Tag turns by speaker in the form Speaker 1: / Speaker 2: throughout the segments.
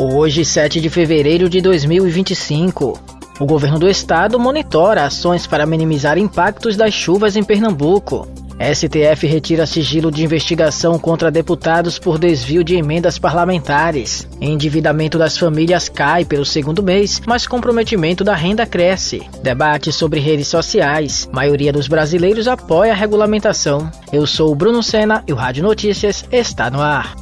Speaker 1: Hoje, 7 de fevereiro de 2025. O governo do estado monitora ações para minimizar impactos das chuvas em Pernambuco. STF retira sigilo de investigação contra deputados por desvio de emendas parlamentares. Endividamento das famílias cai pelo segundo mês, mas comprometimento da renda cresce. Debate sobre redes sociais. Maioria dos brasileiros apoia a regulamentação. Eu sou o Bruno Sena e o Rádio Notícias está no ar.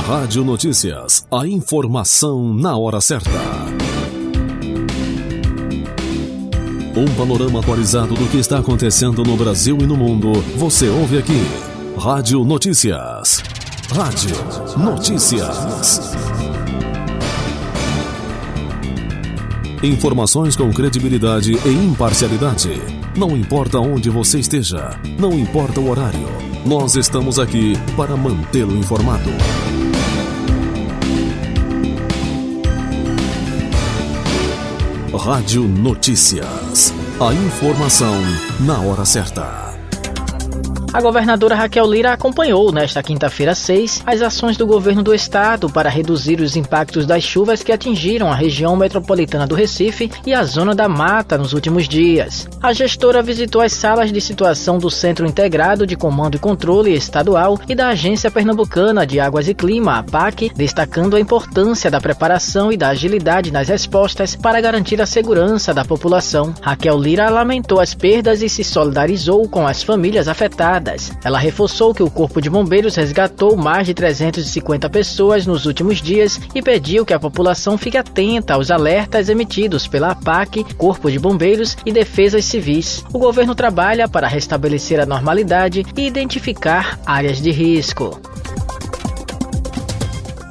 Speaker 2: Rádio Notícias, a informação na hora certa. Um panorama atualizado do que está acontecendo no Brasil e no mundo, você ouve aqui. Rádio Notícias. Rádio Notícias. Informações com credibilidade e imparcialidade. Não importa onde você esteja, não importa o horário, nós estamos aqui para mantê-lo informado. Rádio Notícias. A informação na hora certa.
Speaker 1: A governadora Raquel Lira acompanhou nesta quinta-feira 6 as ações do governo do estado para reduzir os impactos das chuvas que atingiram a região metropolitana do Recife e a zona da Mata nos últimos dias. A gestora visitou as salas de situação do Centro Integrado de Comando e Controle Estadual e da Agência Pernambucana de Águas e Clima, APAC, destacando a importância da preparação e da agilidade nas respostas para garantir a segurança da população. Raquel Lira lamentou as perdas e se solidarizou com as famílias afetadas. Ela reforçou que o Corpo de Bombeiros resgatou mais de 350 pessoas nos últimos dias e pediu que a população fique atenta aos alertas emitidos pela APAC, Corpo de Bombeiros e Defesas Civis. O governo trabalha para restabelecer a normalidade e identificar áreas de risco.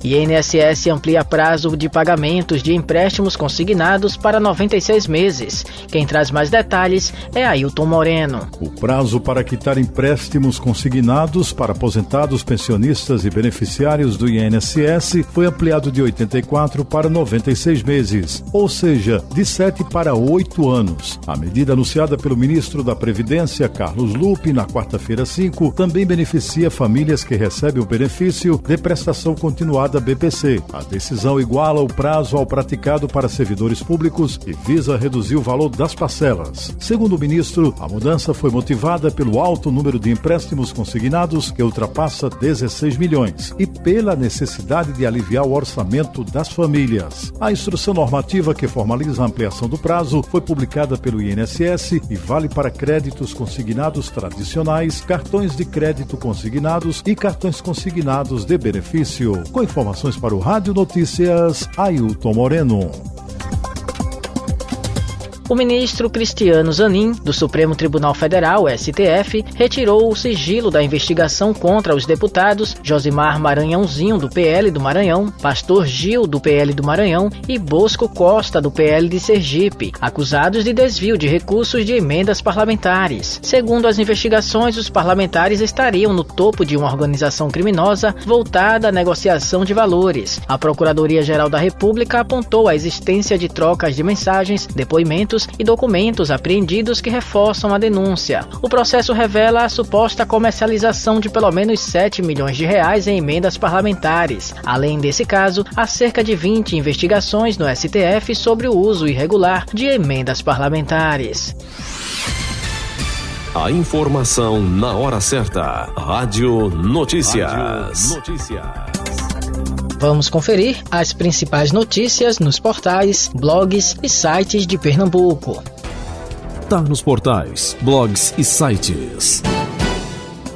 Speaker 1: INSS amplia prazo de pagamentos de empréstimos consignados para 96 meses. Quem traz mais detalhes é Ailton Moreno.
Speaker 3: O prazo para quitar empréstimos consignados para aposentados, pensionistas e beneficiários do INSS foi ampliado de 84 para 96 meses, ou seja, de 7 para 8 anos. A medida anunciada pelo ministro da Previdência, Carlos Lupe, na quarta-feira 5, também beneficia famílias que recebem o benefício de prestação continuada da BPC. A decisão iguala o prazo ao praticado para servidores públicos e visa reduzir o valor das parcelas. Segundo o ministro, a mudança foi motivada pelo alto número de empréstimos consignados, que ultrapassa 16 milhões, e pela necessidade de aliviar o orçamento das famílias. A instrução normativa que formaliza a ampliação do prazo foi publicada pelo INSS e vale para créditos consignados tradicionais, cartões de crédito consignados e cartões consignados de benefício. Com informações para o Rádio Notícias, Ailton Moreno.
Speaker 1: O ministro Cristiano Zanin, do Supremo Tribunal Federal, STF, retirou o sigilo da investigação contra os deputados Josimar Maranhãozinho, do PL do Maranhão, Pastor Gil, do PL do Maranhão e Bosco Costa, do PL de Sergipe, acusados de desvio de recursos de emendas parlamentares. Segundo as investigações, os parlamentares estariam no topo de uma organização criminosa voltada à negociação de valores. A Procuradoria-Geral da República apontou a existência de trocas de mensagens, depoimentos e documentos apreendidos que reforçam a denúncia. O processo revela a suposta comercialização de pelo menos 7 milhões de reais em emendas parlamentares. Além desse caso, há cerca de 20 investigações no STF sobre o uso irregular de emendas parlamentares.
Speaker 2: A informação na hora certa. Rádio Notícias.
Speaker 1: Vamos conferir as principais notícias nos portais, blogs e sites de Pernambuco.
Speaker 2: Tá nos portais, blogs e sites.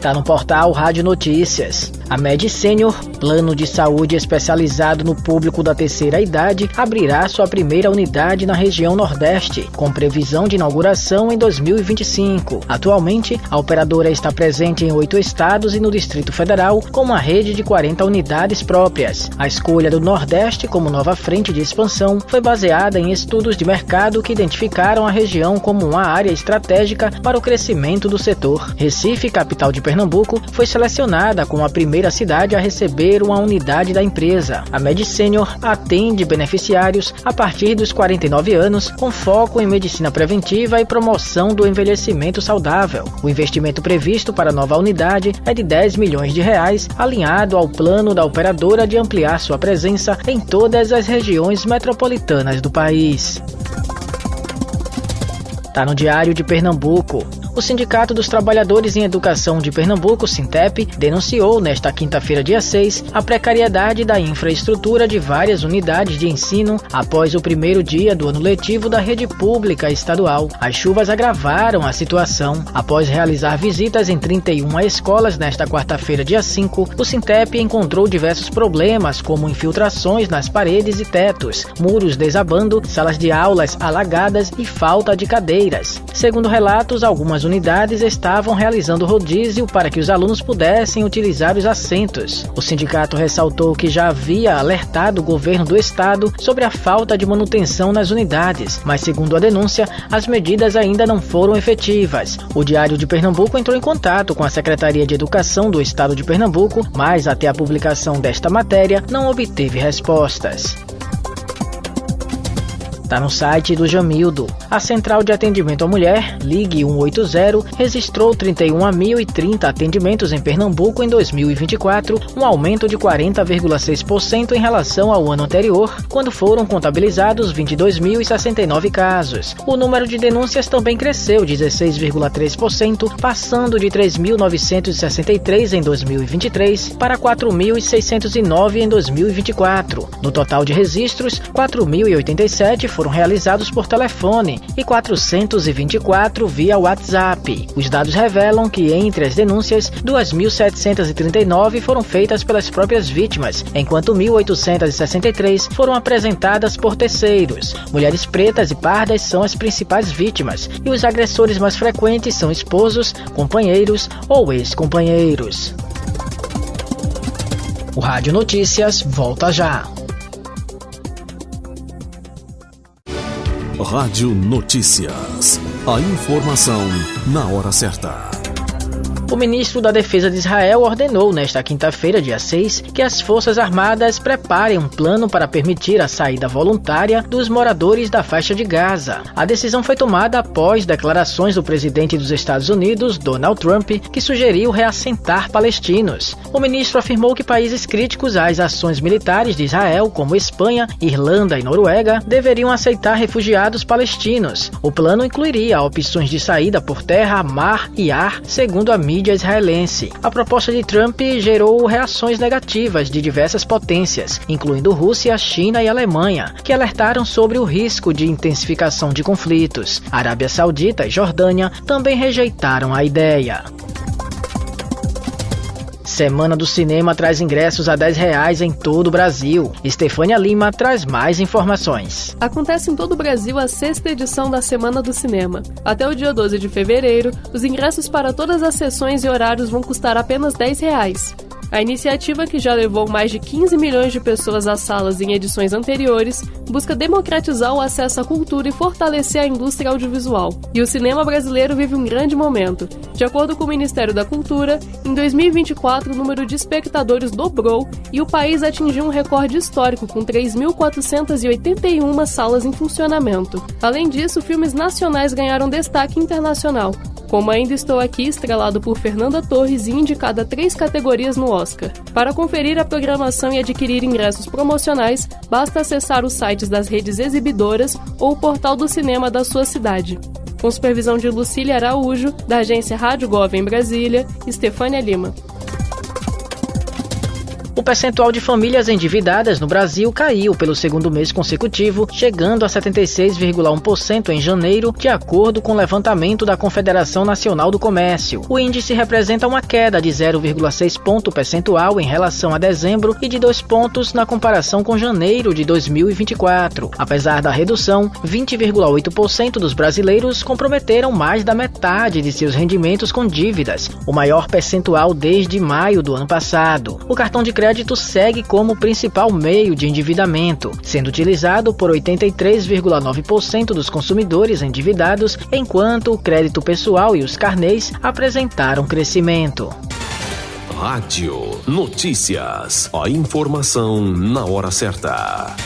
Speaker 1: Tá no portal Rádio Notícias. A Med Senior, plano de saúde especializado no público da terceira idade, abrirá sua primeira unidade na região Nordeste, com previsão de inauguração em 2025. Atualmente, a operadora está presente em 8 estados e no Distrito Federal, com uma rede de 40 unidades próprias. A escolha do Nordeste como nova frente de expansão foi baseada em estudos de mercado que identificaram a região como uma área estratégica para o crescimento do setor. Recife, capital de Pernambuco, foi selecionada como a primeira primeira cidade a receber uma unidade da empresa. A MedSenior atende beneficiários a partir dos 49 anos, com foco em medicina preventiva e promoção do envelhecimento saudável. O investimento previsto para a nova unidade é de R$10 milhões, alinhado ao plano da operadora de ampliar sua presença em todas as regiões metropolitanas do país. Tá no Diário de Pernambuco. O Sindicato dos Trabalhadores em Educação de Pernambuco, Sintep, denunciou nesta quinta-feira, dia 6, a precariedade da infraestrutura de várias unidades de ensino após o primeiro dia do ano letivo da rede pública estadual. As chuvas agravaram a situação. Após realizar visitas em 31 escolas nesta quarta-feira, dia 5, o Sintep encontrou diversos problemas, como infiltrações nas paredes e tetos, muros desabando, salas de aulas alagadas e falta de cadeiras. Segundo relatos, algumas unidades estavam realizando rodízio para que os alunos pudessem utilizar os assentos. O sindicato ressaltou que já havia alertado o governo do estado sobre a falta de manutenção nas unidades, mas segundo a denúncia, as medidas ainda não foram efetivas. O Diário de Pernambuco entrou em contato com a Secretaria de Educação do estado de Pernambuco, mas até a publicação desta matéria não obteve respostas. Está no site do Jamildo. A Central de Atendimento à Mulher, Ligue 180, registrou 31.030 atendimentos em Pernambuco em 2024, um aumento de 40,6% em relação ao ano anterior, quando foram contabilizados 22.069 casos. O número de denúncias também cresceu 16,3%, passando de 3.963 em 2023 para 4.609 em 2024. No total de registros, 4.087 foram realizados por telefone e 424 via WhatsApp. Os dados revelam que entre as denúncias, 2.739 foram feitas pelas próprias vítimas, enquanto 1.863 foram apresentadas por terceiros. Mulheres pretas e pardas são as principais vítimas e os agressores mais frequentes são esposos, companheiros ou ex-companheiros. O Rádio Notícias volta já.
Speaker 2: Rádio Notícias. A informação na hora certa.
Speaker 1: O ministro da Defesa de Israel ordenou nesta quinta-feira, dia 6, que as Forças Armadas preparem um plano para permitir a saída voluntária dos moradores da faixa de Gaza. A decisão foi tomada após declarações do presidente dos Estados Unidos, Donald Trump, que sugeriu reassentar palestinos. O ministro afirmou que países críticos às ações militares de Israel, como Espanha, Irlanda e Noruega, deveriam aceitar refugiados palestinos. O plano incluiria opções de saída por terra, mar e ar, segundo a mídia israelense. A proposta de Trump gerou reações negativas de diversas potências, incluindo Rússia, China e Alemanha, que alertaram sobre o risco de intensificação de conflitos. Arábia Saudita e Jordânia também rejeitaram a ideia. Semana do Cinema traz ingressos a R$10 em todo o Brasil. Estefânia Lima traz mais informações.
Speaker 4: Acontece em todo o Brasil a 6ª edição da Semana do Cinema. Até o dia 12 de fevereiro, os ingressos para todas as sessões e horários vão custar apenas R$10. A iniciativa, que já levou mais de 15 milhões de pessoas às salas em edições anteriores, busca democratizar o acesso à cultura e fortalecer a indústria audiovisual. E o cinema brasileiro vive um grande momento. De acordo com o Ministério da Cultura, em 2024 o número de espectadores dobrou e o país atingiu um recorde histórico com 3.481 salas em funcionamento. Além disso, filmes nacionais ganharam destaque internacional, como Ainda Estou Aqui, estrelado por Fernanda Torres e indicada a 3 categorias no Oscar. Para conferir a programação e adquirir ingressos promocionais, basta acessar os sites das redes exibidoras ou o portal do cinema da sua cidade. Com supervisão de Lucília Araújo, da agência Rádio Gov em Brasília, Estefânia Lima.
Speaker 1: O percentual de famílias endividadas no Brasil caiu pelo segundo mês consecutivo, chegando a 76,1% em janeiro, de acordo com o levantamento da Confederação Nacional do Comércio. O índice representa uma queda de 0,6 ponto percentual em relação a dezembro e de 2 pontos na comparação com janeiro de 2024. Apesar da redução, 20,8% dos brasileiros comprometeram mais da metade de seus rendimentos com dívidas, o maior percentual desde maio do ano passado. O cartão de crédito segue como o principal meio de endividamento, sendo utilizado por 83,9% dos consumidores endividados, enquanto o crédito pessoal e os carnês apresentaram crescimento.
Speaker 2: Rádio Notícias. A informação na hora certa.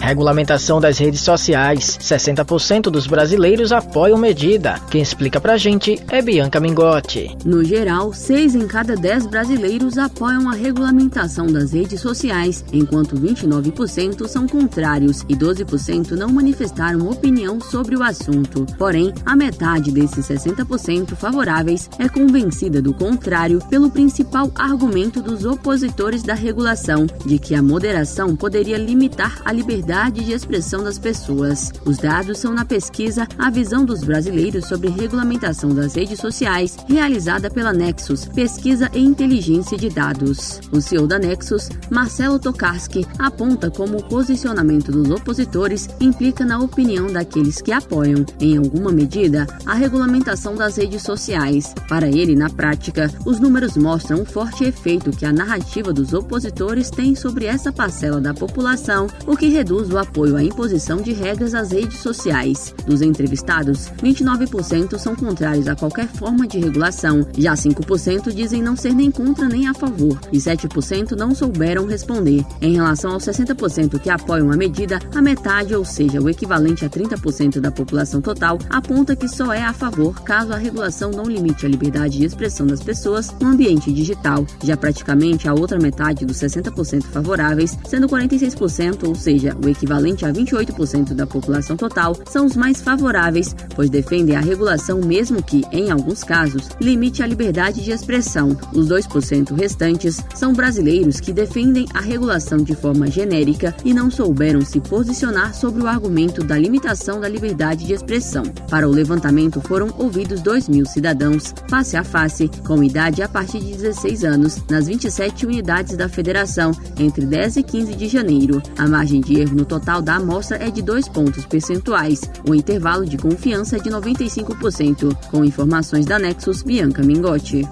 Speaker 1: Regulamentação das redes sociais. 60% dos brasileiros apoiam medida. Quem explica pra gente é Bianca Mingotti.
Speaker 5: No geral, 6 em cada 10 brasileiros apoiam a regulamentação das redes sociais, enquanto 29% são contrários e 12% não manifestaram opinião sobre o assunto. Porém, a metade desses 60% favoráveis é convencida do contrário pelo principal argumento dos opositores da regulação, de que a moderação poderia limitar a liberdade de expressão das pessoas. Os dados são na pesquisa A Visão dos Brasileiros sobre Regulamentação das Redes Sociais, realizada pela Nexus, Pesquisa e Inteligência de Dados. O CEO da Nexus, Marcelo Tokarski, aponta como o posicionamento dos opositores implica na opinião daqueles que apoiam, em alguma medida, a regulamentação das redes sociais. Para ele, na prática, os números mostram o forte efeito que a narrativa dos opositores tem sobre essa parcela da população, o que reduz o apoio à imposição de regras às redes sociais. Dos entrevistados, 29% são contrários a qualquer forma de regulação, já 5% dizem não ser nem contra nem a favor, e 7% não souberam responder. Em relação aos 60% que apoiam a medida, a metade, ou seja, o equivalente a 30% da população total, aponta que só é a favor caso a regulação não limite a liberdade de expressão das pessoas no ambiente digital. Já praticamente a outra metade dos 60% favoráveis, sendo 46%, ou seja, o equivalente a 28% da população total, são os mais favoráveis, pois defendem a regulação mesmo que, em alguns casos, limite a liberdade de expressão. Os 2% restantes são brasileiros que defendem a regulação de forma genérica e não souberam se posicionar sobre o argumento da limitação da liberdade de expressão. Para o levantamento foram ouvidos 2.000 cidadãos, face a face, com idade a partir de 16 anos, nas 27 unidades da federação, entre 10 e 15 de janeiro. A margem de erro no total da amostra é de 2 pontos percentuais. O intervalo de confiança é de 95%. Com informações da Nexus, Bianca Mingotti.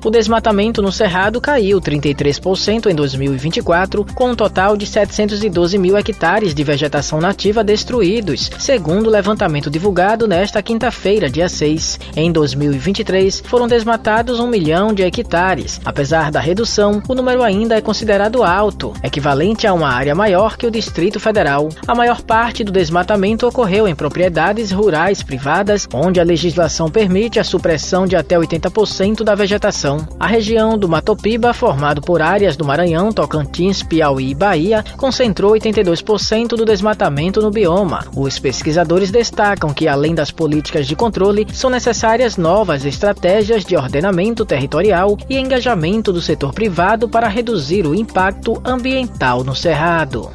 Speaker 1: O desmatamento no Cerrado caiu 33% em 2024, com um total de 712 mil hectares de vegetação nativa destruídos, segundo o levantamento divulgado nesta quinta-feira, dia 6. Em 2023, foram desmatados 1 milhão de hectares. Apesar da redução, o número ainda é considerado alto, equivalente a uma área maior que o Distrito Federal. A maior parte do desmatamento ocorreu em propriedades rurais privadas, onde a legislação permite a supressão de até 80% da vegetação. A região do Matopiba, formado por áreas do Maranhão, Tocantins, Piauí e Bahia, concentrou 82% do desmatamento no bioma. Os pesquisadores destacam que, além das políticas de controle, são necessárias novas estratégias de ordenamento territorial e engajamento do setor privado para reduzir o impacto ambiental no Cerrado.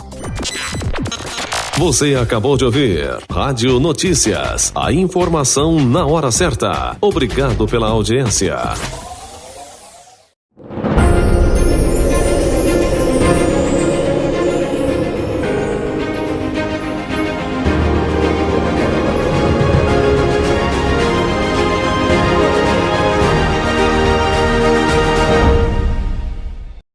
Speaker 2: Você acabou de ouvir Rádio Notícias, a informação na hora certa. Obrigado pela audiência.